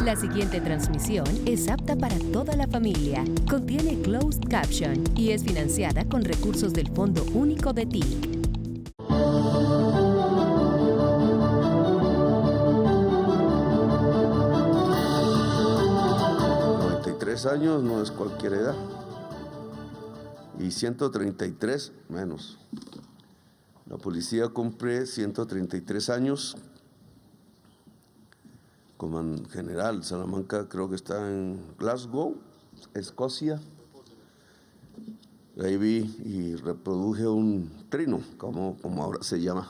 La siguiente transmisión es apta para toda la familia. Contiene closed caption y es financiada con recursos del Fondo Único de TIC. 93 años no es cualquier edad. Y 133 menos. La policía cumple 133 años. Como general, Salamanca creo que está en Glasgow, Escocia. Ahí vi y reproduje un trino, como ahora se llama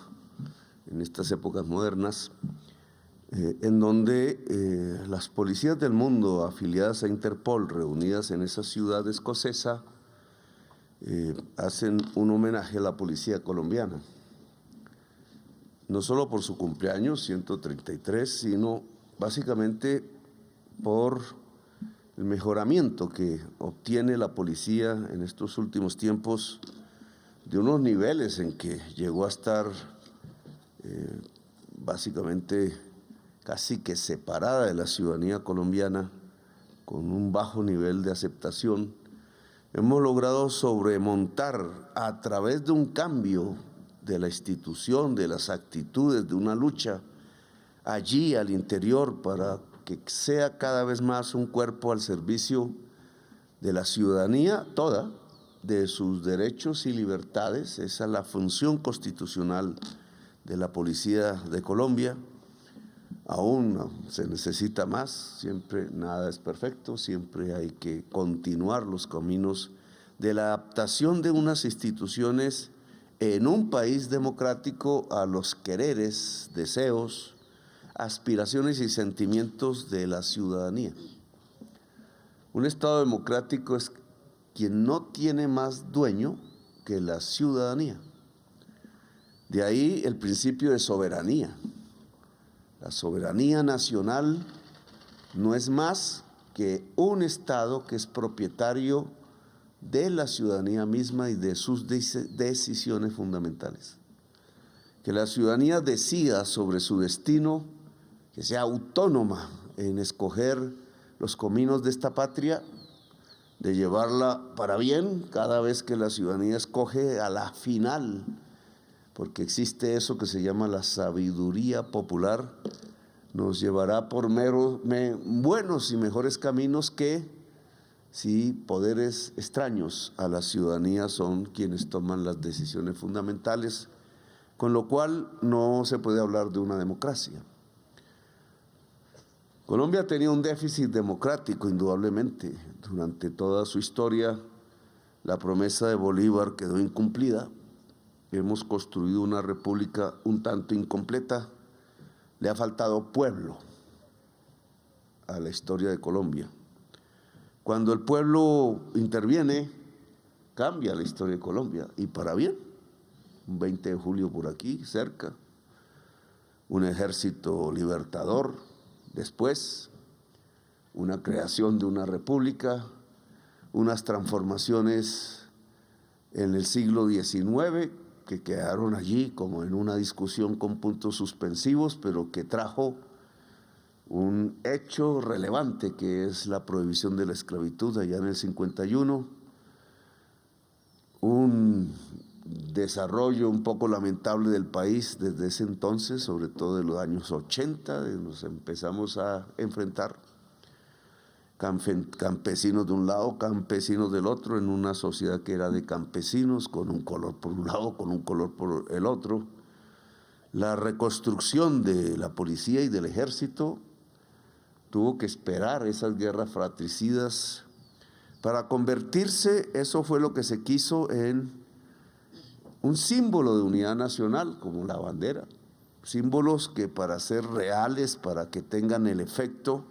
en estas épocas modernas, en donde las policías del mundo afiliadas a Interpol, reunidas en esa ciudad escocesa, hacen un homenaje a la policía colombiana. No solo por su cumpleaños, 133, sino básicamente por el mejoramiento que obtiene la policía en estos últimos tiempos, de unos niveles en que llegó a estar básicamente casi que separada de la ciudadanía colombiana, con un bajo nivel de aceptación. Hemos logrado sobremontar a través de un cambio de la institución, de las actitudes, de una lucha allí al interior para que sea cada vez más un cuerpo al servicio de la ciudadanía toda, de sus derechos y libertades. Esa es la función constitucional de la Policía de Colombia. Aún se necesita más, siempre nada es perfecto, siempre hay que continuar los caminos de la adaptación de unas instituciones en un país democrático a los quereres, deseos, aspiraciones y sentimientos de la ciudadanía. Un Estado democrático es quien no tiene más dueño que la ciudadanía. De ahí el principio de soberanía. La soberanía nacional no es más que un Estado que es propietario de la ciudadanía misma y de sus decisiones fundamentales. Que la ciudadanía decida sobre su destino, que sea autónoma en escoger los caminos de esta patria, de llevarla para bien cada vez que la ciudadanía escoge a la final, porque existe eso que se llama la sabiduría popular, nos llevará por buenos y mejores caminos que si poderes extraños a la ciudadanía son quienes toman las decisiones fundamentales, con lo cual no se puede hablar de una democracia. Colombia tenía un déficit democrático, indudablemente. Durante toda su historia, la promesa de Bolívar quedó incumplida. Hemos construido una república un tanto incompleta. Le ha faltado pueblo a la historia de Colombia. Cuando el pueblo interviene, cambia la historia de Colombia, y para bien. Un 20 de julio por aquí, cerca, un ejército libertador, después una creación de una república, unas transformaciones en el siglo XIX que quedaron allí como en una discusión con puntos suspensivos, pero que trajo un hecho relevante que es la prohibición de la esclavitud allá en el 51, un desarrollo un poco lamentable del país desde ese entonces, sobre todo de los años 80, nos empezamos a enfrentar campesinos de un lado, campesinos del otro, en una sociedad que era de campesinos, con un color por un lado, con un color por el otro. La reconstrucción de la policía y del ejército tuvo que esperar esas guerras fratricidas para convertirse, eso fue lo que se quiso, en un símbolo de unidad nacional, como la bandera. Símbolos que para ser reales, para que tengan el efecto,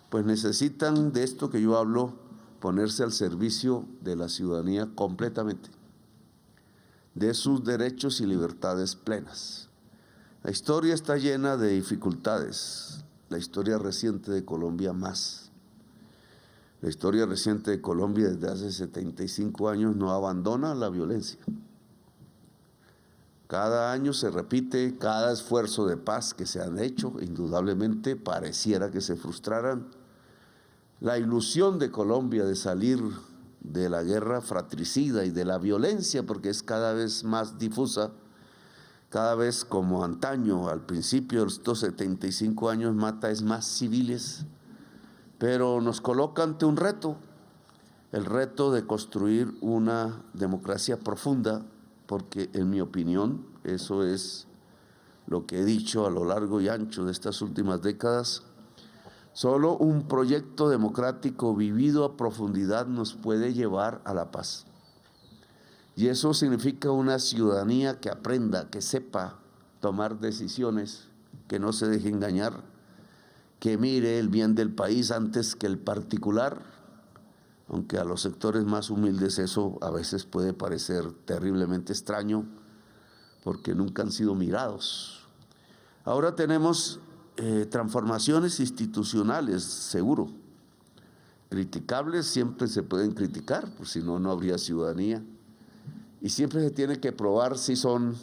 pues necesitan de esto que yo hablo, ponerse al servicio de la ciudadanía completamente, de sus derechos y libertades plenas. La historia está llena de dificultades, la historia reciente de Colombia más. La historia reciente de Colombia desde hace 75 años no abandona la violencia. Cada año se repite, cada esfuerzo de paz que se han hecho, indudablemente pareciera que se frustraran. La ilusión de Colombia de salir de la guerra fratricida y de la violencia, porque es cada vez más difusa, cada vez como antaño, al principio de estos 75 años, mata es más civiles, pero nos coloca ante un reto, el reto de construir una democracia profunda, porque en mi opinión, eso es lo que he dicho a lo largo y ancho de estas últimas décadas, solo un proyecto democrático vivido a profundidad nos puede llevar a la paz. Y eso significa una ciudadanía que aprenda, que sepa tomar decisiones, que no se deje engañar, que mire el bien del país antes que el particular, aunque a los sectores más humildes eso a veces puede parecer terriblemente extraño, porque nunca han sido mirados. Ahora tenemos transformaciones institucionales, seguro. Criticables siempre se pueden criticar, pues si no, no habría ciudadanía. Y siempre se tiene que probar si son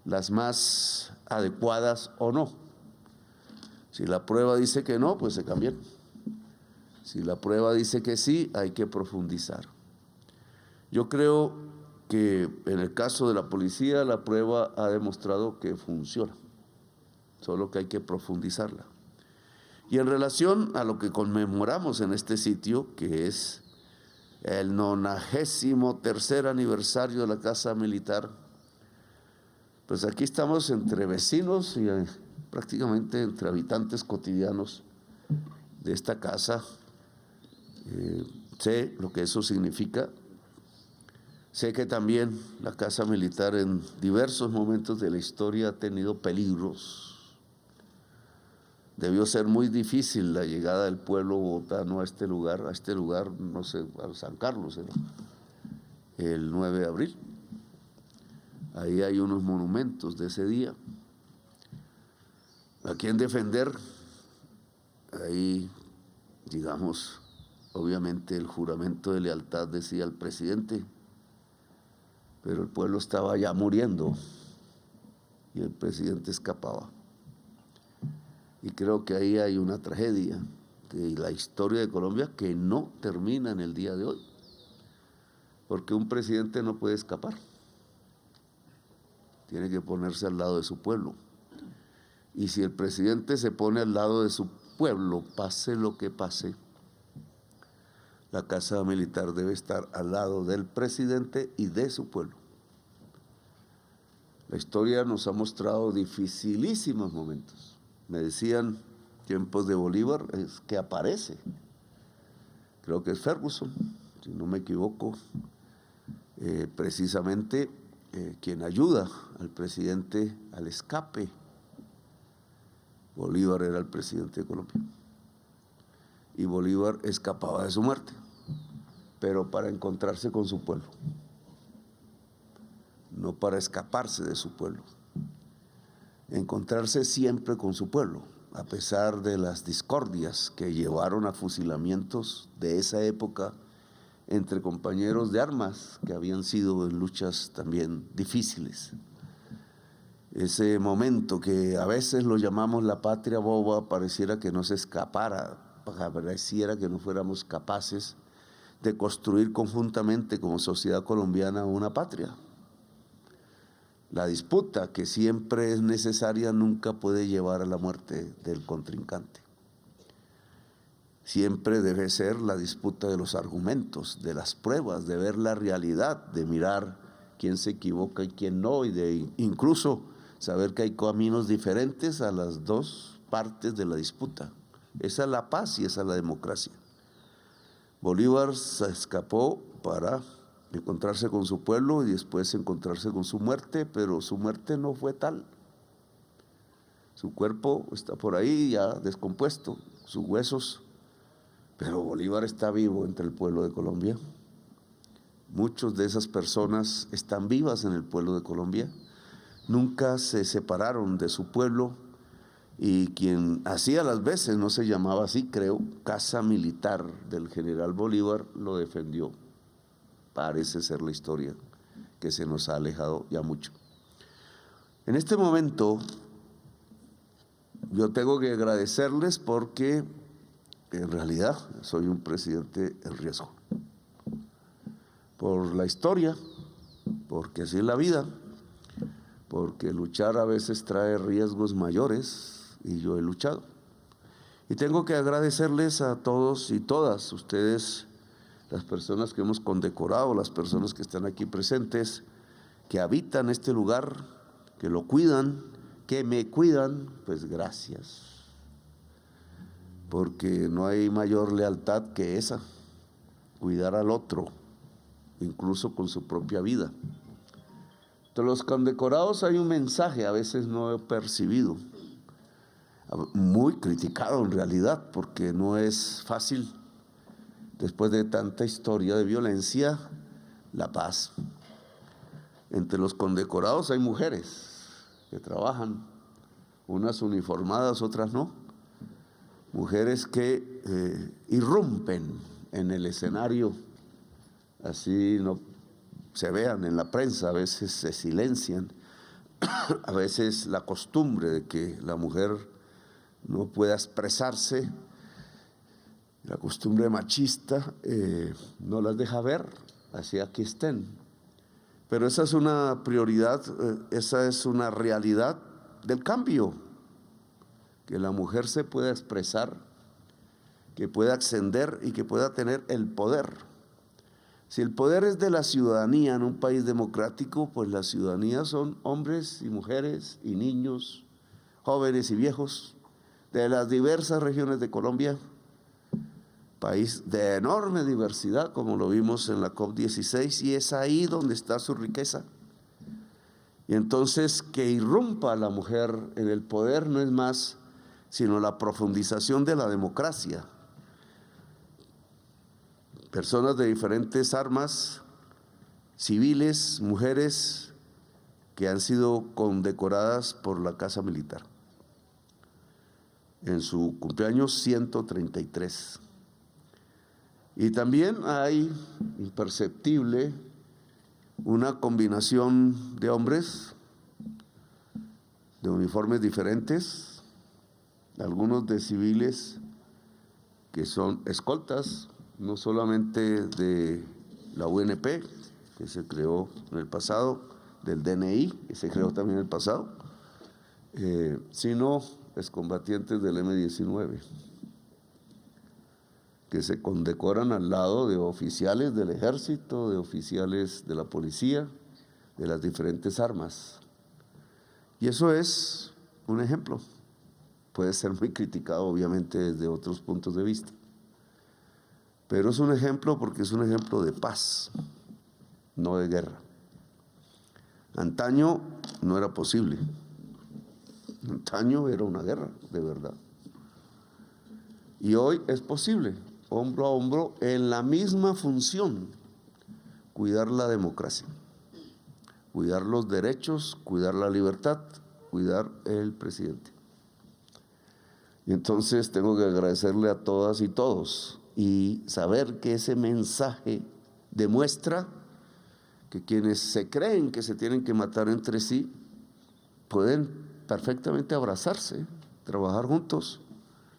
las más adecuadas o no. Si la prueba dice que no, pues se cambian. Si la prueba dice que sí, hay que profundizar. Yo creo que en el caso de la policía, la prueba ha demostrado que funciona, solo que hay que profundizarla. Y en relación a lo que conmemoramos en este sitio, que es el 93º aniversario de la Casa Militar, pues aquí estamos entre vecinos y prácticamente entre habitantes cotidianos de esta casa. Sé lo que eso significa. Sé que también la Casa Militar en diversos momentos de la historia ha tenido peligros. Debió ser muy difícil la llegada del pueblo bogotano a este lugar, no sé, a San Carlos, ¿no? El 9 de abril. Ahí hay unos monumentos de ese día. ¿A quién defender? Ahí, digamos, obviamente el juramento de lealtad decía el presidente, pero el pueblo estaba ya muriendo y el presidente escapaba. Y creo que ahí hay una tragedia de la historia de Colombia que no termina en el día de hoy, porque un presidente no puede escapar, tiene que ponerse al lado de su pueblo. Y si el presidente se pone al lado de su pueblo, pase lo que pase, la Casa Militar debe estar al lado del presidente y de su pueblo. La historia nos ha mostrado dificilísimos momentos. Me decían, tiempos de Bolívar, es que aparece. Creo que es Ferguson, si no me equivoco, precisamente quien ayuda al presidente al escape. Bolívar era el presidente de Colombia. Y Bolívar escapaba de su muerte, pero para encontrarse con su pueblo, no para escaparse de su pueblo. Encontrarse siempre con su pueblo, a pesar de las discordias que llevaron a fusilamientos de esa época entre compañeros de armas que habían sido en luchas también difíciles. Ese momento que a veces lo llamamos la patria boba, pareciera que no se escapara, pareciera que no fuéramos capaces de construir conjuntamente como sociedad colombiana una patria. La disputa, que siempre es necesaria, nunca puede llevar a la muerte del contrincante. Siempre debe ser la disputa de los argumentos, de las pruebas, de ver la realidad, de mirar quién se equivoca y quién no, y de incluso saber que hay caminos diferentes a las dos partes de la disputa. Esa es la paz y esa es la democracia. Bolívar se escapó para encontrarse con su pueblo y después encontrarse con su muerte, pero su muerte no fue tal. Su cuerpo está por ahí ya descompuesto, sus huesos, pero Bolívar está vivo entre el pueblo de Colombia. Muchas de esas personas están vivas en el pueblo de Colombia, nunca se separaron de su pueblo, y quien hacía las veces, no se llamaba así, creo, Casa Militar del general Bolívar, lo defendió. Parece ser la historia que se nos ha alejado ya mucho. En este momento yo tengo que agradecerles porque en realidad soy un presidente en riesgo. Por la historia, porque así es la vida, porque luchar a veces trae riesgos mayores y yo he luchado. Y tengo que agradecerles a todos y todas ustedes, las personas que hemos condecorado, las personas que están aquí presentes, que habitan este lugar, que lo cuidan, que me cuidan, pues gracias. Porque no hay mayor lealtad que esa, cuidar al otro, incluso con su propia vida. Entre los condecorados hay un mensaje, a veces no he percibido, muy criticado en realidad, porque no es fácil, después de tanta historia de violencia, la paz. Entre los condecorados hay mujeres que trabajan, unas uniformadas, otras no. Mujeres que irrumpen en el escenario, así no se vean en la prensa, a veces se silencian, a veces la costumbre de que la mujer no pueda expresarse, la costumbre machista no las deja ver, así aquí estén. Pero esa es una prioridad, esa es una realidad del cambio, que la mujer se pueda expresar, que pueda ascender y que pueda tener el poder. Si el poder es de la ciudadanía en un país democrático, pues la ciudadanía son hombres y mujeres y niños, jóvenes y viejos, de las diversas regiones de Colombia, país de enorme diversidad, como lo vimos en la COP16, y es ahí donde está su riqueza. Y entonces que irrumpa la mujer en el poder no es más sino la profundización de la democracia. Personas de diferentes armas, civiles, mujeres, que han sido condecoradas por la Casa Militar en su cumpleaños 133. Y también hay imperceptible una combinación de hombres de uniformes diferentes, algunos de civiles que son escoltas, no solamente de la UNP, que se creó en el pasado, del DNI, que se creó también en el pasado, sino excombatientes del M-19, que se condecoran al lado de oficiales del ejército, de oficiales de la policía, de las diferentes armas. Y eso es un ejemplo. Puede ser muy criticado, obviamente, desde otros puntos de vista. Pero es un ejemplo porque es un ejemplo de paz, no de guerra. Antaño no era posible. Antaño era una guerra, de verdad. Y hoy es posible, hombro a hombro, en la misma función, cuidar la democracia, cuidar los derechos, cuidar la libertad, cuidar el presidente. Y entonces tengo que agradecerle a todas y todos y saber que ese mensaje demuestra que quienes se creen que se tienen que matar entre sí pueden perfectamente abrazarse, trabajar juntos,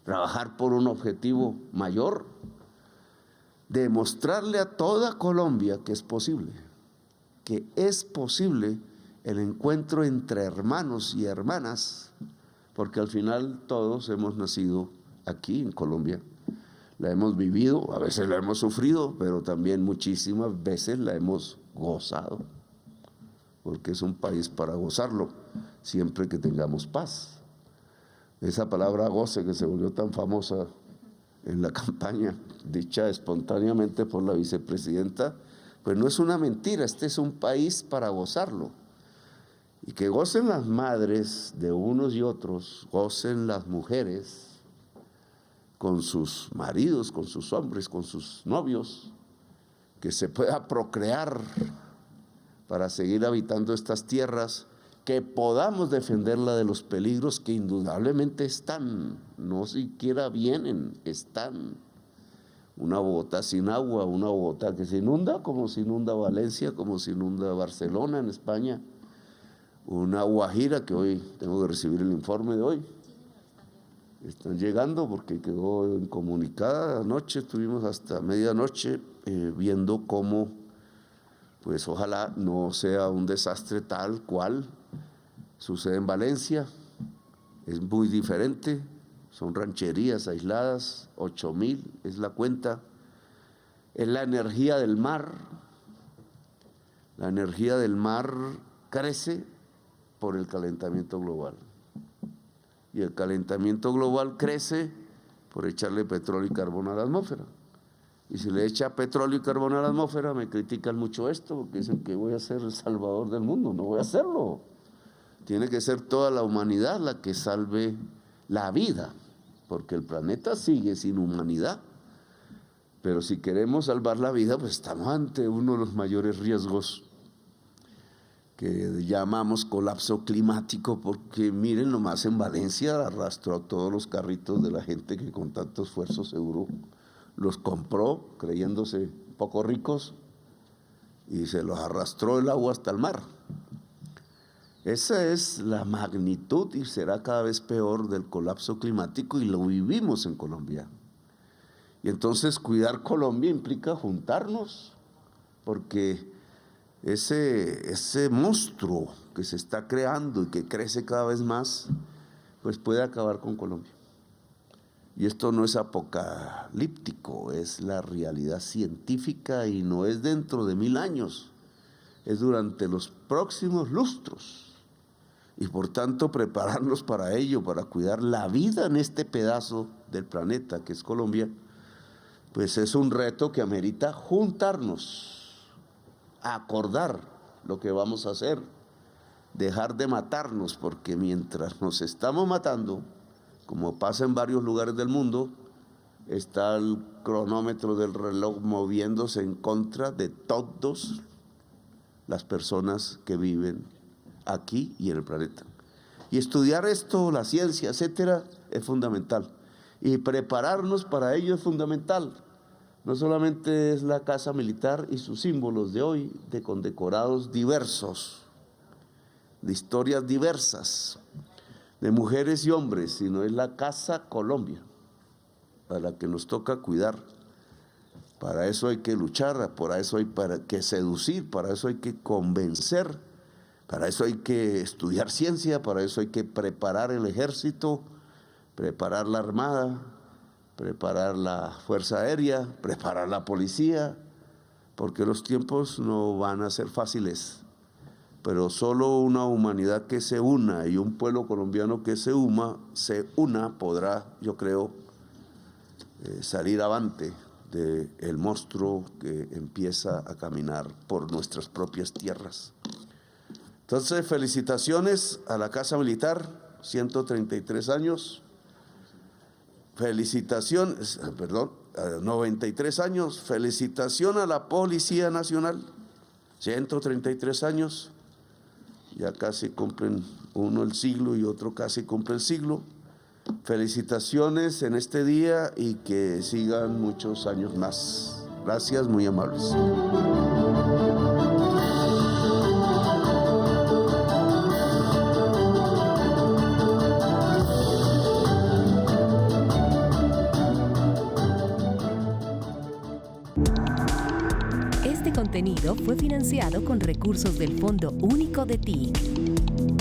trabajar por un objetivo mayor, demostrarle a toda Colombia que es posible el encuentro entre hermanos y hermanas, porque al final todos hemos nacido aquí en Colombia, la hemos vivido, a veces la hemos sufrido, pero también muchísimas veces la hemos gozado, porque es un país para gozarlo, siempre que tengamos paz. Esa palabra goce que se volvió tan famosa en la campaña, dicha espontáneamente por la vicepresidenta, pues no es una mentira, este es un país para gozarlo. Y que gocen las madres de unos y otros, gocen las mujeres con sus maridos, con sus hombres, con sus novios, que se pueda procrear para seguir habitando estas tierras, que podamos defenderla de los peligros que indudablemente están, no siquiera vienen, están. Una Bogotá sin agua, una Bogotá que se inunda, como se inunda Valencia, como se inunda Barcelona en España, una Guajira, que hoy tengo que recibir el informe de hoy. Están llegando porque quedó incomunicada. Anoche estuvimos hasta medianoche viendo cómo, pues ojalá no sea un desastre tal cual sucede en Valencia. Es muy diferente, son rancherías aisladas, 8,000 es la cuenta. Es la energía del mar. La energía del mar crece por el calentamiento global. Y el calentamiento global crece por echarle petróleo y carbón a la atmósfera. Y si le echa petróleo y carbón a la atmósfera, me critican mucho esto, porque dicen que voy a ser el salvador del mundo. No voy a hacerlo. Tiene que ser toda la humanidad la que salve la vida, porque el planeta sigue sin humanidad. Pero si queremos salvar la vida, pues estamos ante uno de los mayores riesgos que llamamos colapso climático, porque miren, nomás en Valencia arrastró a todos los carritos de la gente que con tanto esfuerzo seguro los compró, creyéndose poco ricos, y se los arrastró el agua hasta el mar. Esa es la magnitud, y será cada vez peor, del colapso climático, y lo vivimos en Colombia. Y entonces cuidar Colombia implica juntarnos, porque ese monstruo que se está creando y que crece cada vez más, pues puede acabar con Colombia. Y esto no es apocalíptico, es la realidad científica, y no es dentro de 1000 años, es durante los próximos lustros. Y por tanto prepararnos para ello, para cuidar la vida en este pedazo del planeta que es Colombia, pues es un reto que amerita juntarnos, acordar lo que vamos a hacer, dejar de matarnos, porque mientras nos estamos matando, como pasa en varios lugares del mundo, está el cronómetro del reloj moviéndose en contra de todas las personas que viven aquí y en el planeta. Y estudiar esto, la ciencia, etcétera, es fundamental. Y prepararnos para ello es fundamental. No solamente es la Casa Militar y sus símbolos de hoy, de condecorados diversos, de historias diversas, de mujeres y hombres, sino es la Casa Colombia, para la que nos toca cuidar. Para eso hay que luchar, para eso hay que seducir, para eso hay que convencer, para eso hay que estudiar ciencia, para eso hay que preparar el ejército, preparar la armada, preparar la fuerza aérea, preparar la policía, porque los tiempos no van a ser fáciles, pero solo una humanidad que se una y un pueblo colombiano que se una podrá, yo creo, salir avante del monstruo que empieza a caminar por nuestras propias tierras. Entonces, felicitaciones a la Casa Militar, 133 años. Felicitaciones, 93 años, felicitación a la Policía Nacional, 133 años, ya casi cumplen uno el siglo y otro casi cumple el siglo. Felicitaciones en este día y que sigan muchos años más. Gracias, muy amables. Este contenido fue financiado con recursos del Fondo Único de TIC.